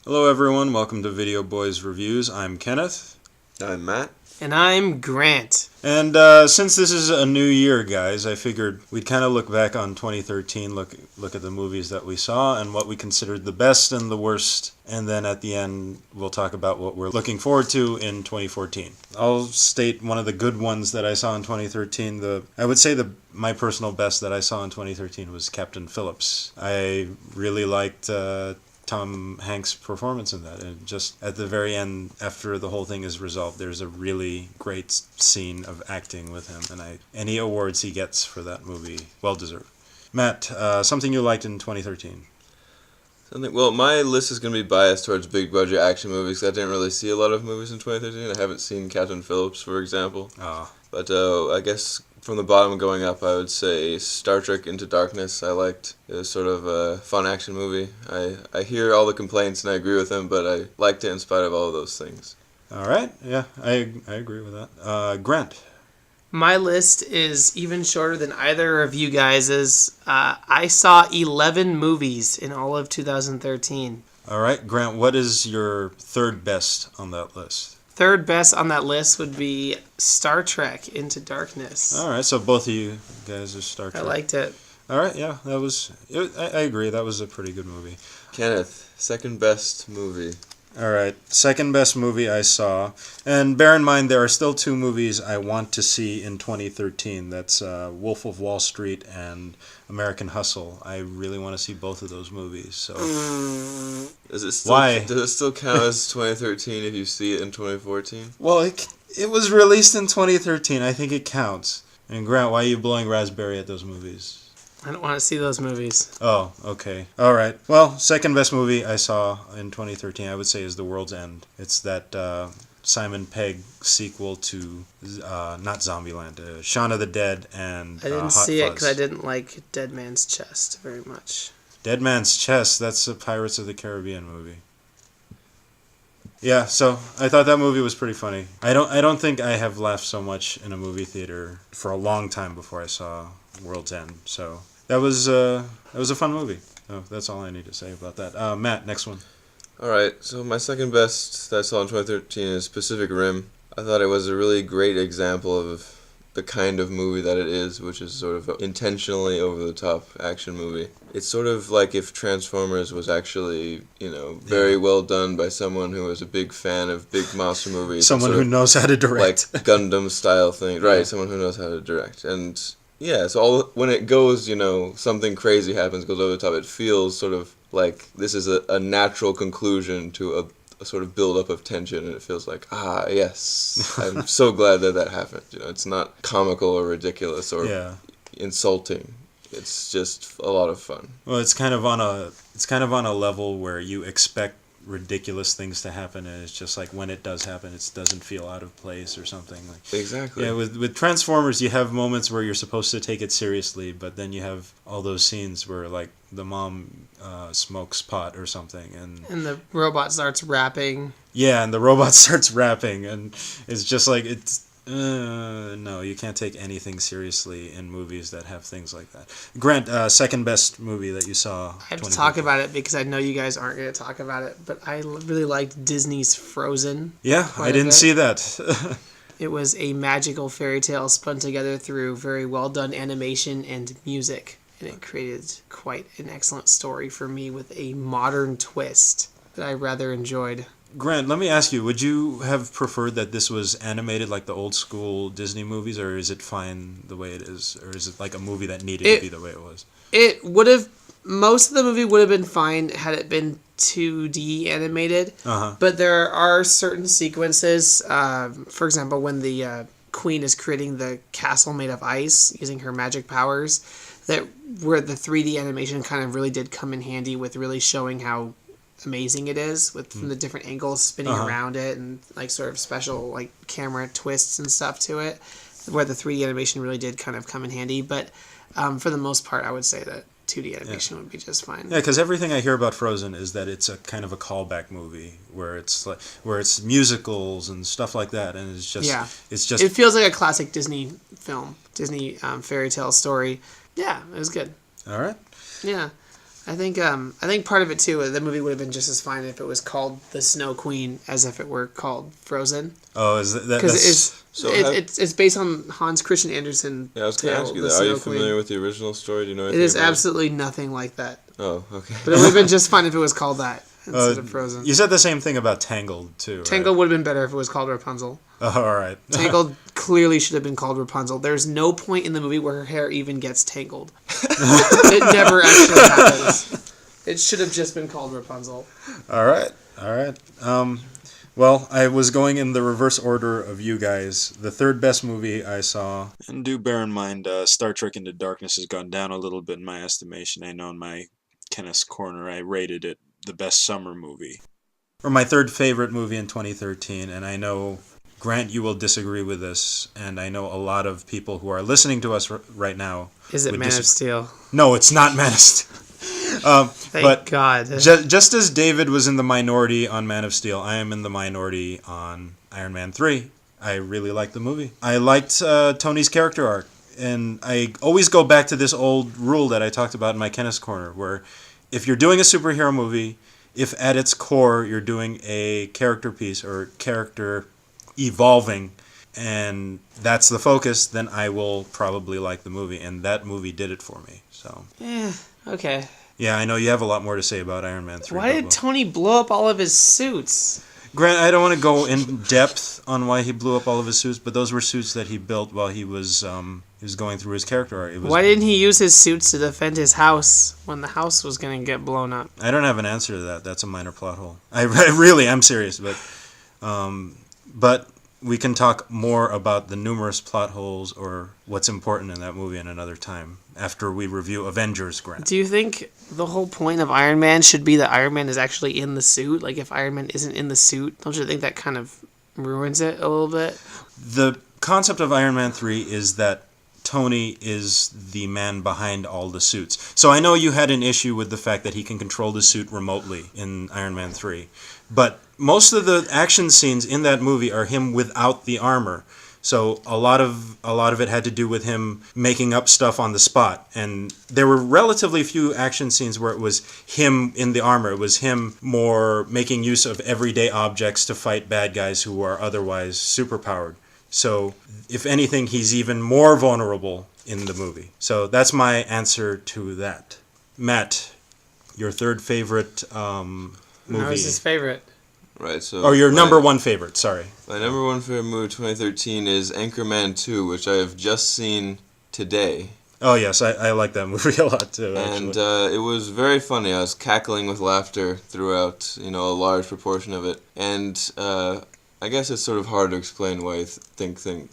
Hello everyone, welcome to Video Boys Reviews. I'm Kenneth. I'm Matt. And I'm Grant. And since this is a new year, guys, I figured we'd kind of look back on 2013, look at the movies that we saw and what we considered the best and the worst. And then at the end, we'll talk about what we're looking forward to in 2014. I'll state one of the good ones that I saw in 2013. I would say my personal best that I saw in 2013 was Captain Phillips. I really liked Tom Hanks' performance in that, and just at the very end, after the whole thing is resolved, there's a really great scene of acting with him, and any awards he gets for that movie, well deserved. Matt, something you liked in 2013? Well, my list is going to be biased towards big budget action movies. I didn't really see a lot of movies in 2013. I haven't seen Captain Phillips, for example. Oh. But I guess from the bottom going up, I would say Star Trek Into Darkness. I liked. It was sort of a fun action movie. I hear all the complaints and I agree with them, but I liked it in spite of all of those things. All right. Yeah, I agree with that. Grant. My list is even shorter than either of you guys's. I saw 11 movies in all of 2013. All right, Grant, what is your third best on that list? Third best on that list would be Star Trek Into Darkness. All right, so both of you guys are Star Trek. I liked it. All right, yeah, that was. I agree. That was a pretty good movie. Kenneth, second best movie. All right, second best movie I saw, and bear in mind there are still two movies I want to see in 2013. That's Wolf of Wall Street and American Hustle. I really want to see both of those movies. So Does it still count as 2013 if you see it in 2014? Well, it was released in 2013. I think it counts. And Grant, why are you blowing raspberry at those movies? I don't want to see those movies. Oh, okay. All right. Well, second best movie I saw in 2013, I would say, is The World's End. It's that Simon Pegg sequel to, not Zombieland, Shaun of the Dead and I didn't Hot see it Fuzz. because I didn't like Dead Man's Chest very much. Dead Man's Chest, that's a Pirates of the Caribbean movie. Yeah, so I thought that movie was pretty funny. I don't think I have laughed so much in a movie theater for a long time before I saw World's End. So that was a fun movie. So that's all I need to say about that. Matt, next one. All right, so my second best that I saw in 2013 is Pacific Rim. I thought it was a really great example of the kind of movie that it is, which is sort of intentionally over-the-top action movie. It's sort of like if Transformers was actually, very well done by someone who was a big fan of big monster movies. Someone who knows how to direct. Like Gundam-style thing. Right, someone who knows how to direct. And yeah, so when it goes, something crazy happens, goes over the top, it feels sort of like this is a natural conclusion to a sort of build-up of tension, and it feels like, yes, I'm so glad that happened. It's not comical or ridiculous or insulting. It's just a lot of fun. Well, it's kind of on a level where you expect ridiculous things to happen, and it's just like when it does happen, it doesn't feel out of place or something. Exactly. Yeah, with Transformers, you have moments where you're supposed to take it seriously, but then you have all those scenes where like the mom smokes pot or something, and the robot starts rapping. Yeah, and the robot starts rapping, and it's just like no, you can't take anything seriously in movies that have things like that. Grant, second best movie that you saw. I have to talk about it because I know you guys aren't going to talk about it, but I really liked Disney's Frozen. Yeah, I didn't see that. It was a magical fairy tale spun together through very well done animation and music, and it created quite an excellent story for me with a modern twist that I rather enjoyed. Grant, let me ask you, would you have preferred that this was animated like the old school Disney movies, or is it fine the way it is? Or is it like a movie that needed to be the way it was? It would have, most of the movie would have been fine had it been 2D animated, but there are certain sequences, for example, when the queen is creating the castle made of ice using her magic powers, that where the 3D animation kind of really did come in handy with really showing how amazing it is from the different angles spinning around it and like sort of special like camera twists and stuff to it, where the 3D animation really did kind of come in handy. But for the most part, I would say that 2D animation would be just fine. Yeah, because everything I hear about Frozen is that it's a kind of a callback movie where it's musicals and stuff like that, and it's just it feels like a classic Disney film, Disney fairy tale story. Yeah, it was good. All right. Yeah. I think part of it too, the movie would have been just as fine if it was called The Snow Queen as if it were called Frozen. Oh, is that because it's based on Hans Christian Andersen. Yeah, I was going to ask you that. Are you familiar with the original story? Do you know anything? It is absolutely nothing like that. Oh, okay. But it would have been just fine if it was called that instead of Frozen. You said the same thing about Tangled too. Tangled right? would have been better if it was called Rapunzel. Oh, all right. Tangled clearly should have been called Rapunzel. There's no point in the movie where her hair even gets tangled. It never actually happens. It should have just been called Rapunzel. All right. Well, I was going in the reverse order of you guys. The third best movie I saw, and do bear in mind, Star Trek Into Darkness has gone down a little bit in my estimation. I know in my Kenneth's Corner I rated it the best summer movie. Or my third favorite movie in 2013, and I know, Grant, you will disagree with this, and I know a lot of people who are listening to us right now. Is it Man of Steel? No, it's not Man of Steel. Thank God. Just as David was in the minority on Man of Steel, I am in the minority on Iron Man 3. I really liked the movie. I liked Tony's character arc. And I always go back to this old rule that I talked about in my Kenneth's Corner, where if you're doing a superhero movie, if at its core you're doing a character piece or character evolving, and that's the focus, then I will probably like the movie. And that movie did it for me. So. Yeah, okay. Yeah, I know you have a lot more to say about Iron Man 3. Why did Tony blow up all of his suits? Grant, I don't want to go in depth on why he blew up all of his suits, but those were suits that he built while he was going through his character arc. Why didn't he use his suits to defend his house when the house was going to get blown up? I don't have an answer to that. That's a minor plot hole. I really am serious, but we can talk more about the numerous plot holes or what's important in that movie in another time after we review Avengers, Grant. Do you think the whole point of Iron Man should be that Iron Man is actually in the suit? Like, if Iron Man isn't in the suit, don't you think that kind of ruins it a little bit? The concept of Iron Man 3 is that Tony is the man behind all the suits. So I know you had an issue with the fact that he can control the suit remotely in Iron Man 3. But most of the action scenes in that movie are him without the armor. So a lot of it had to do with him making up stuff on the spot. And there were relatively few action scenes where it was him in the armor. It was him more making use of everyday objects to fight bad guys who are otherwise superpowered. So, if anything, he's even more vulnerable in the movie. So that's my answer to that. Matt, your third favorite movie. No, it's his favorite. Right, so... Or your number one favorite, sorry. My number one favorite movie of 2013 is Anchorman 2, which I have just seen today. Oh, yes, I like that movie a lot, too, actually. And it was very funny. I was cackling with laughter throughout, a large proportion of it. And I guess it's sort of hard to explain why you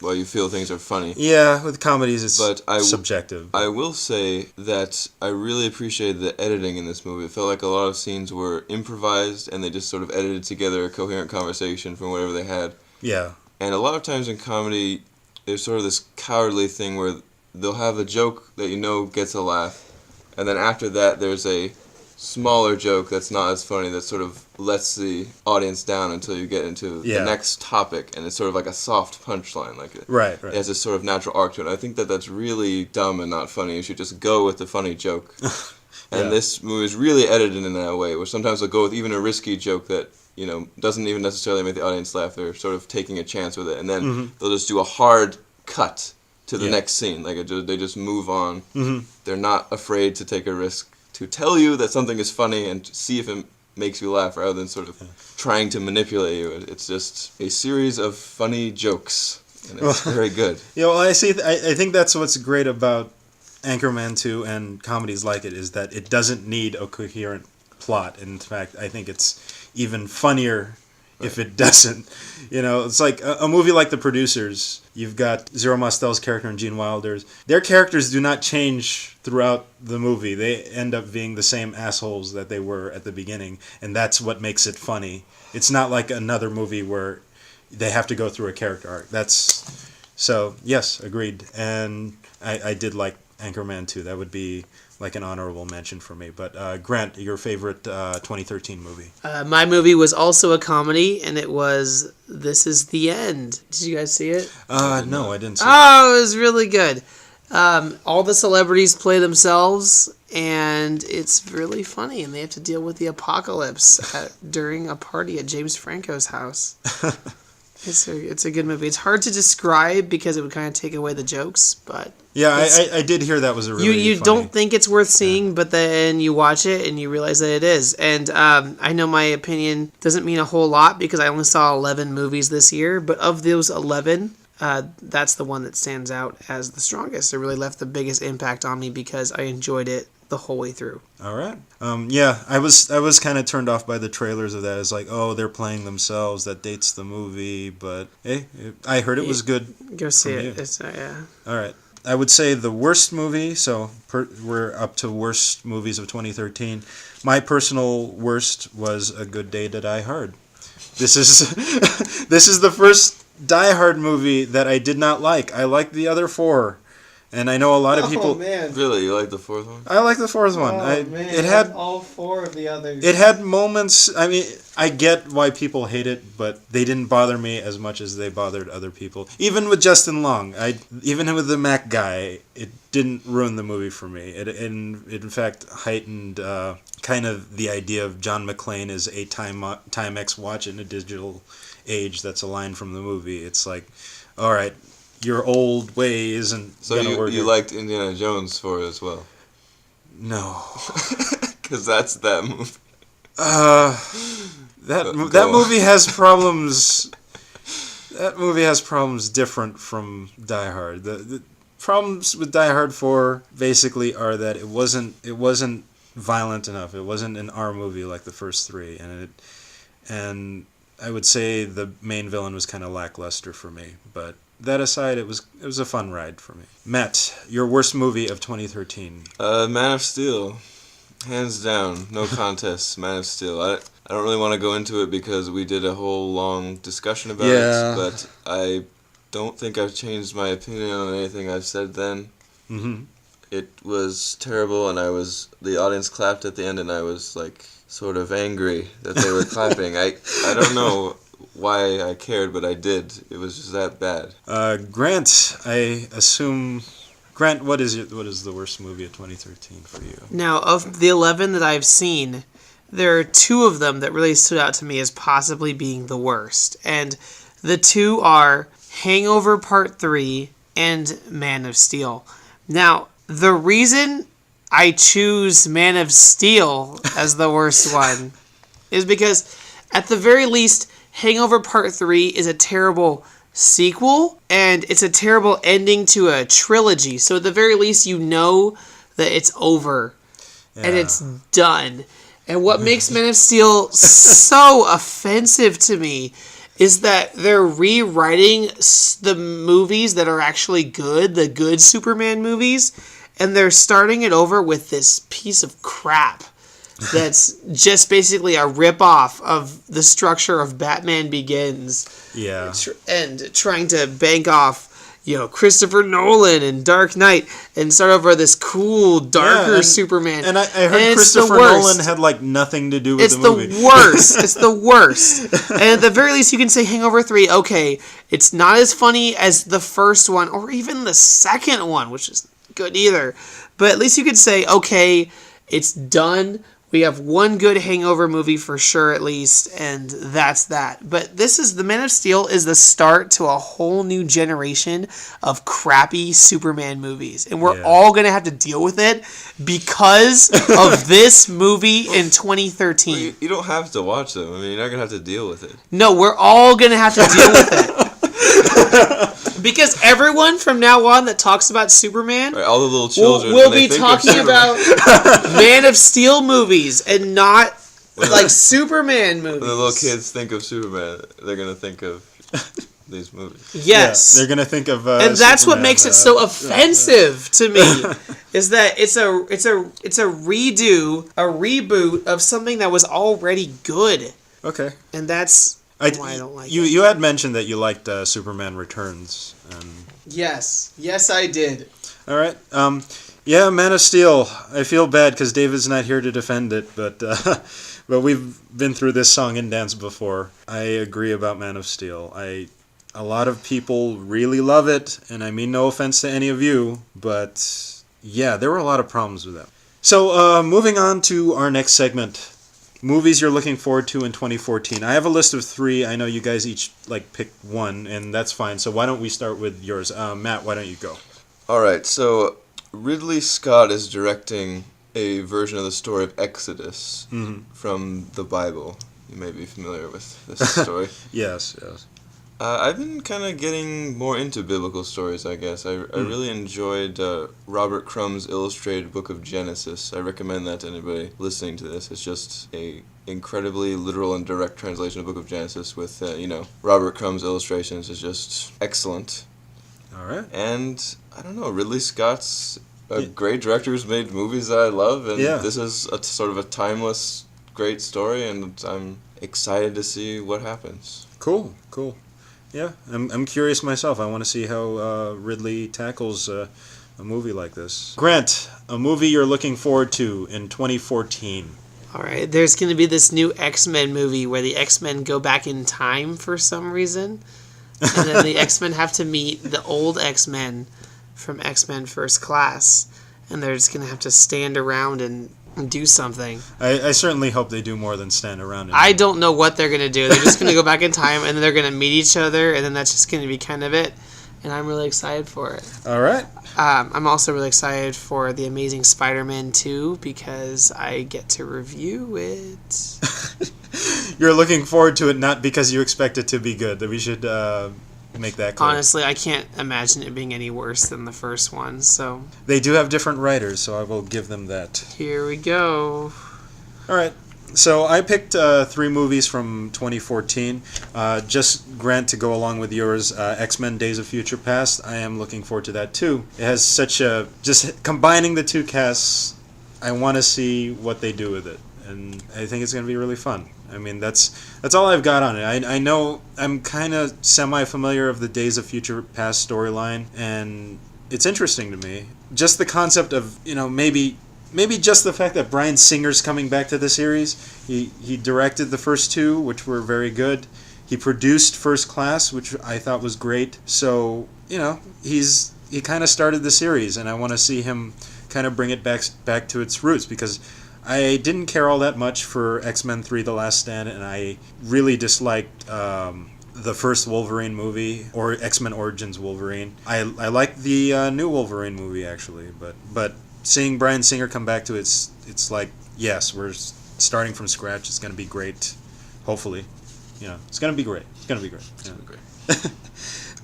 why you feel things are funny. Yeah, with comedies it's subjective. I will say that I really appreciated the editing in this movie. It felt like a lot of scenes were improvised and they just sort of edited together a coherent conversation from whatever they had. Yeah. And a lot of times in comedy, there's sort of this cowardly thing where they'll have a joke that gets a laugh, and then after that there's a smaller joke that's not as funny that sort of lets the audience down until you get into the next topic, and it's sort of like a soft punchline. Right. It has this sort of natural arc to it. I think that's really dumb and not funny. You should just go with the funny joke. And this movie is really edited in that way, where sometimes they'll go with even a risky joke that doesn't even necessarily make the audience laugh. They're sort of taking a chance with it, and then they'll just do a hard cut to the next scene. They just move on. They're not afraid to take a risk to tell you that something is funny and see if it makes you laugh rather than sort of trying to manipulate you. It's just a series of funny jokes, and it's very good. I think that's what's great about Anchorman 2 and comedies like it, is that it doesn't need a coherent plot. In fact, I think it's even funnier if it doesn't. It's like a movie like The Producers. You've got Zero Mostel's character and Gene Wilder's. Their characters do not change throughout the movie. They end up being the same assholes that they were at the beginning, and that's what makes it funny. It's not like another movie where they have to go through a character arc. So, yes, agreed. And I did like Anchorman 2. That would be like an honorable mention for me. But Grant, your favorite 2013 movie? My movie was also a comedy, and it was This Is the End. Did you guys see it? No, I didn't see it. Oh, it was really good. All the celebrities play themselves, and it's really funny, and they have to deal with the apocalypse during a party at James Franco's house. It's a good movie. It's hard to describe because it would kind of take away the jokes, but yeah, I did hear that was a really you funny. don't think it's worth seeing, but then you watch it and you realize that it is. And I know my opinion doesn't mean a whole lot because I only saw 11 movies this year, but of those 11, that's the one that stands out as the strongest. It really left the biggest impact on me because I enjoyed it the whole way through. All right. Yeah, I was kind of turned off by the trailers of that. It's like, oh, they're playing themselves. That dates the movie. But hey, I heard it was good. Go see it. You. It's, yeah. All right. I would say the worst movie. So we're up to worst movies of 2013. My personal worst was A Good Day to Die Hard. This is this is the first Die Hard movie that I did not like. I liked the other four. And I know a lot of people... Oh, man. Really? You like the fourth one? I like the fourth one. It had all four of the others. It had moments... I mean, I get why people hate it, but they didn't bother me as much as they bothered other people. Even with Justin Long. Even with the Mac guy, it didn't ruin the movie for me. It in fact heightened kind of the idea of John McClane as a Timex watch in a digital age. That's a line from the movie. It's like, all right... Your old way isn't gonna work. So you liked Indiana Jones for it as well? No. Because that's that movie. That movie has problems. That movie has problems different from Die Hard. The problems with Die Hard 4 basically are that it wasn't violent enough. It wasn't an R movie like the first three, and I would say the main villain was kind of lackluster for me, but. That aside, it was a fun ride for me. Matt, your worst movie of 2013? Man of Steel. Hands down. No contest. Man of Steel. I don't really want to go into it because we did a whole long discussion about it, but I don't think I've changed my opinion on anything I've said then. Mm-hmm. It was terrible, and the audience clapped at the end, and I was like sort of angry that they were clapping. I don't know why I cared, but I did. It was just that bad. Grant, I assume... Grant, what is the worst movie of 2013 for you? Now, of the 11 that I've seen, there are two of them that really stood out to me as possibly being the worst. And the two are Hangover Part 3 and Man of Steel. Now, the reason I choose Man of Steel as the worst one is because, at the very least, Hangover Part 3 is a terrible sequel, and it's a terrible ending to a trilogy. So at the very least, you know that it's over, and it's done. And what makes Man of Steel so offensive to me is that they're rewriting the movies that are actually good, the good Superman movies, and they're starting it over with this piece of crap. That's just basically a rip-off of the structure of Batman Begins. Yeah. And trying to bank off, Christopher Nolan and Dark Knight and start over this cool, darker Superman. And I heard Christopher Nolan had nothing to do with the movie. It's the worst. It's the worst. And at the very least, you can say Hangover 3, okay, it's not as funny as the first one or even the second one, which is good either. But at least you could say, okay, it's done. We have one good Hangover movie for sure, at least, and that's that. But the Man of Steel is the start to a whole new generation of crappy Superman movies. And we're all going to have to deal with it because of this movie in 2013. Well, you don't have to watch them. I mean, you're not going to have to deal with it. No, we're all going to have to deal with it. Because everyone from now on that talks about Superman, right, all the little children will be talking about Man of Steel movies and not Superman movies. When the little kids think of Superman, they're gonna think of these movies. Yes, they're gonna think of, and that's Superman, what makes it so offensive to me. Is that it's a redo, a reboot of something that was already good. Okay, and that's. I don't like it. You had mentioned that you liked Superman Returns. Yes, I did. All right. Man of Steel. I feel bad because David's not here to defend it, but we've been through this song and dance before. I agree about Man of Steel. A lot of people really love it, and I mean no offense to any of you, but yeah, there were a lot of problems with that. So, moving on to our next segment. Movies you're looking forward to in 2014. I have a list of 3. I know you guys each pick one, and that's fine. So why don't we start with yours? Matt, why don't you go? All right, so Ridley Scott is directing a version of the story of Exodus from the Bible. You may be familiar with this story. Yes. I've been kind of getting more into biblical stories, I guess. I really enjoyed Robert Crumb's illustrated book of Genesis. I recommend that to anybody listening to this. It's just a incredibly literal and direct translation of the book of Genesis with, Robert Crumb's illustrations is just excellent. All right. And, I don't know, Ridley Scott's a great director who's made movies that I love, and this is a sort of a timeless, great story, and I'm excited to see what happens. Cool. Yeah, I'm curious myself. I want to see how Ridley tackles a movie like this. Grant, a movie you're looking forward to in 2014. All right, there's going to be this new X-Men movie where the X-Men go back in time for some reason. And then the X-Men have to meet the old X-Men from X-Men First Class. And they're just going to have to stand around and do something. I certainly hope they do more than stand around. I don't know what they're going to do. They're just going to go back in time, and then they're going to meet each other, and then that's just going to be kind of it. And I'm really excited for it. All right. I'm also really excited for The Amazing Spider-Man 2 because I get to review it. You're looking forward to it not because you expect it to be good. We should make that clear. Honestly, I can't imagine it being any worse than the first one. So they do have different writers, so I will give them that. Here we go. All right. So I picked 3 movies from 2014. Just, Grant, to go along with yours, X-Men Days of Future Past. I am looking forward to that too. It has such a... Just combining the 2 casts, I want to see what they do with it. And I think it's going to be really fun. I mean, that's all I've got on it. I know I'm kind of semi-familiar of the Days of Future Past storyline, and it's interesting to me. Just the concept of, maybe just the fact that Bryan Singer's coming back to the series. He directed the first 2, which were very good. He produced First Class, which I thought was great. So, he kind of started the series, and I want to see him kind of bring it back to its roots, because I didn't care all that much for X-Men 3 The Last Stand, and I really disliked the first Wolverine movie, or X-Men Origins Wolverine. I liked the new Wolverine movie, actually, but seeing Bryan Singer come back to it, it's like, yes, we're starting from scratch. It's going to be great, hopefully. It's going to be great. It's going to be great. It's going to be great.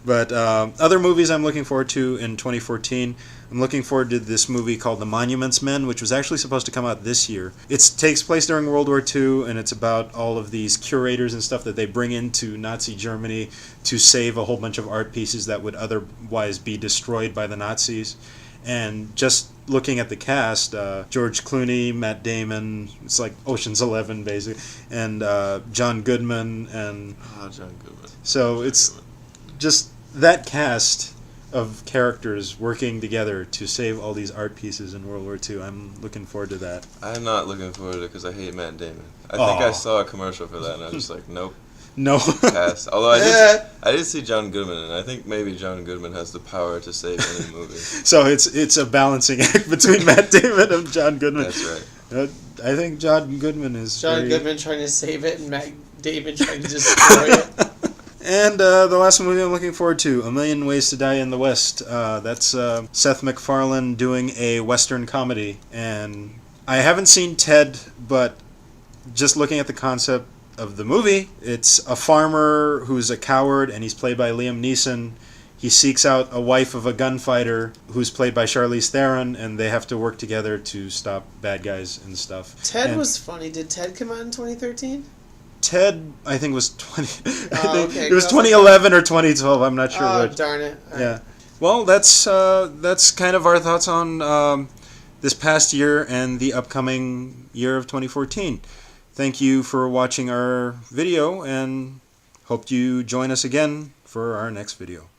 But other movies I'm looking forward to in 2014, I'm looking forward to this movie called The Monuments Men, which was actually supposed to come out this year. It takes place during World War II, and it's about all of these curators and stuff that they bring into Nazi Germany to save a whole bunch of art pieces that would otherwise be destroyed by the Nazis. And just looking at the cast, George Clooney, Matt Damon, it's like Ocean's 11 basically, and John Goodman, and John Goodman. So it's just that cast of characters working together to save all these art pieces in World War II. I'm looking forward to that. I'm not looking forward to it because I hate Matt Damon. I think I saw a commercial for that and I was just like, nope. No. Pass. Although I did see John Goodman, and I think maybe John Goodman has the power to save any movie. So it's a balancing act between Matt Damon and John Goodman. That's right. I think John Goodman is Goodman trying to save it and Matt Damon trying to destroy it. And the last movie I'm looking forward to, A Million Ways to Die in the West. That's Seth MacFarlane doing a Western comedy. And I haven't seen Ted, but just looking at the concept of the movie, it's a farmer who's a coward, and he's played by Liam Neeson. He seeks out a wife of a gunfighter who's played by Charlize Theron, and they have to work together to stop bad guys and stuff. Ted was funny. Did Ted come out in 2013? Ted, I think, was 20. Okay. It was 2011 or 2012. I'm not sure. Oh, which. Darn it! Yeah. Well, that's kind of our thoughts on this past year and the upcoming year of 2014. Thank you for watching our video, and hope you join us again for our next video.